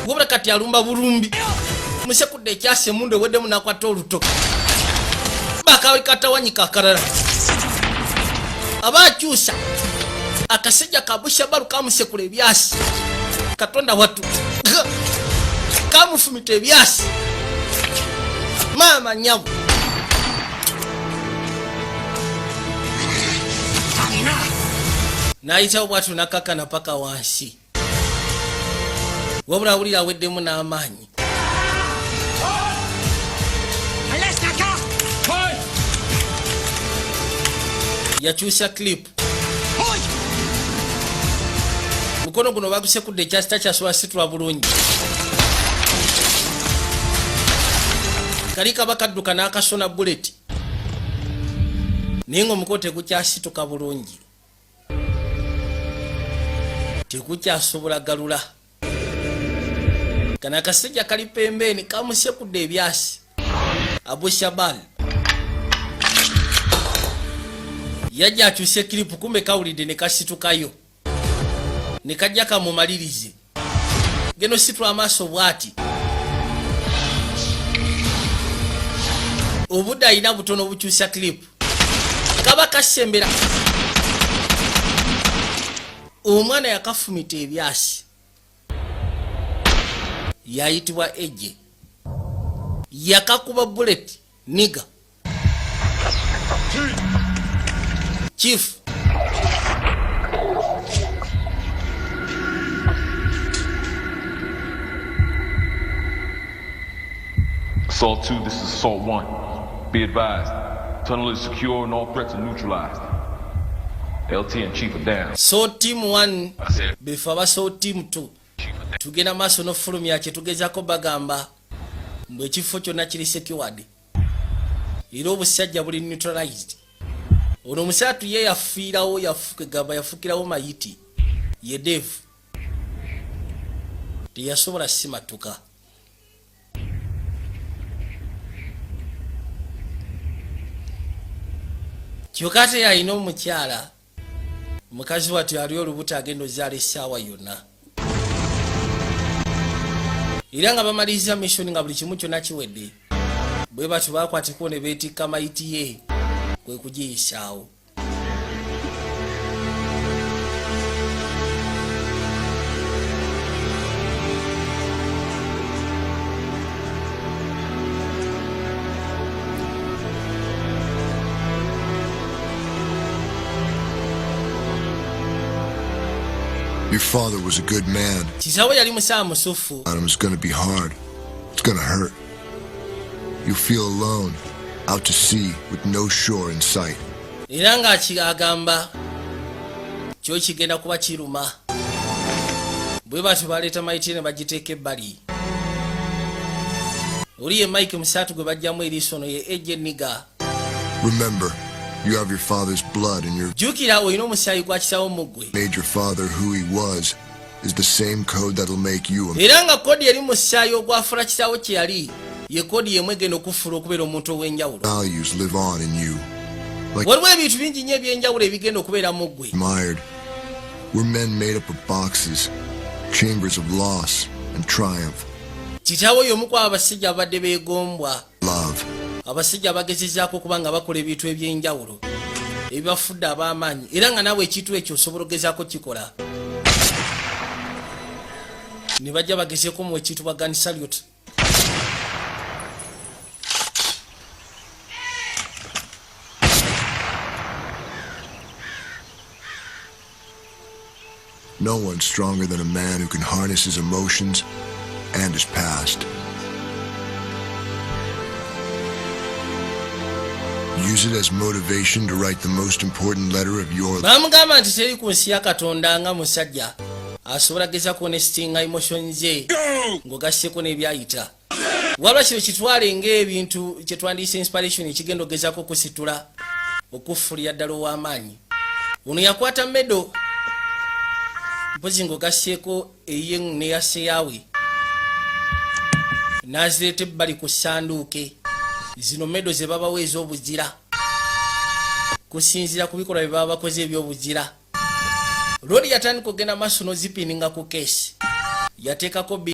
wabula kati alumba bulumbi musekudde ekyase mundu ewedde munakwata oluto bakawe katawanyika akalala abakyusa akasejja kabusha balu kamusekula ebyasi katonda watu kamufumita ebyasi mama nyabu nayitawo bwatu nakakana paka wansi wabula awulira aweddemu n'amaanyi yakyusa clip mukono guno bagusekudde ekyasi takyasobola situla bulungi kali kaba kadduka n'akasona bullet naye nga omukono tegukyasituka bulungi tekukyasobola galula kana akasejja kali pembeni kamusekudde ebyasi abushabal yajja akyuse kilipu kumbe kawulidde ne kasitukayo ne kajja kamumalirize geno situla amaaso bwati obudde alina butono bukyusa kilipu kaba kasembera omwana yakafumita ebyasi yayitibwa Eje yakakuba bullet niga chief Assault 2, this is Assault 1. Be advised, tunnel is secure and all threats are neutralized. LT and Chief are down. So team 1 before so team 2 tugenda maaso n'ofulumya kye tugezaako bagamba mbwe ekifo kyonna kiri secured era obusajja buli neutralized ono omusatu ye yafiirawo yafukirawo mayiti ye dev teyasobola simatuka kyokka ate yalina omukyala omukazi watu yali olubuto agenda ozaala essaawa yonna era nga bamaliriza mission nga buli kimu kyonna kiwedde bwe batyo bakwateko ne beetikka mayiti ye kwe kugiyisaawo Your father was a good man. kisawo yali musawo musufu It's gonna be hard. It's gonna hurt. You feel alone, out to sea with no shore in sight. era ng'agamba kyo kigenda kuba kiruma bwe batyo baleeta mayiti ne bagiteeka ebbali oli ye Mike musatu gwe bajjamu eriiso no ye Eje niga Remember, you have your father's blood and your jjukira olina omusaayi gwa kisawo mu ggwe made your father who he was is the same code that'll make you a era nga kodi eri mu musaayi ogwafuula kisawo kye yali ye kodi yemu egenda okufuula okubeera omuntu ow'enjawulo values live on in you. Like waliwo ebintu bingi nnyo eby'enjawulo ebigenda okubeera mu ggwe admired. We're men made up of boxes, chambers of loss and triumph. kitaawo y'omu ku abasajja abadde beegombwa Love. abasajja abagezezaako okuba nga bakola ebintu eby'enjawulo ebibafudde ab'amaanyi era nga naawe ekintu ekyo osobola ogezaako kikola ne bajja bagezeeko mu ekintu bwa gun salute No one's stronger than a man who can harness his emotions and his past. Use it as motivation to write the most important letter of your life. bamugamba nti teri ku nsi ya katonda nga musajja asobola gezaako nestinga emotion ze ng'ogasseko n'ebyayita wabula kino kitwale ng'ebintu kye twandiyise inspiration ekigenda ogezaako okusitula okufuulira ddala ow'amaanyi ono yakwata medo mpozi ng'ogasseeko eyiye neyaseyaawe n'azireeta ebbali ku ssanduuke zino medo ze babaweeza obuzira kusinziira ku bikolwa bye baba bakoze eby'obuzira lodi yatandika okugenda maaso n'ozipininga ku keesi yateekako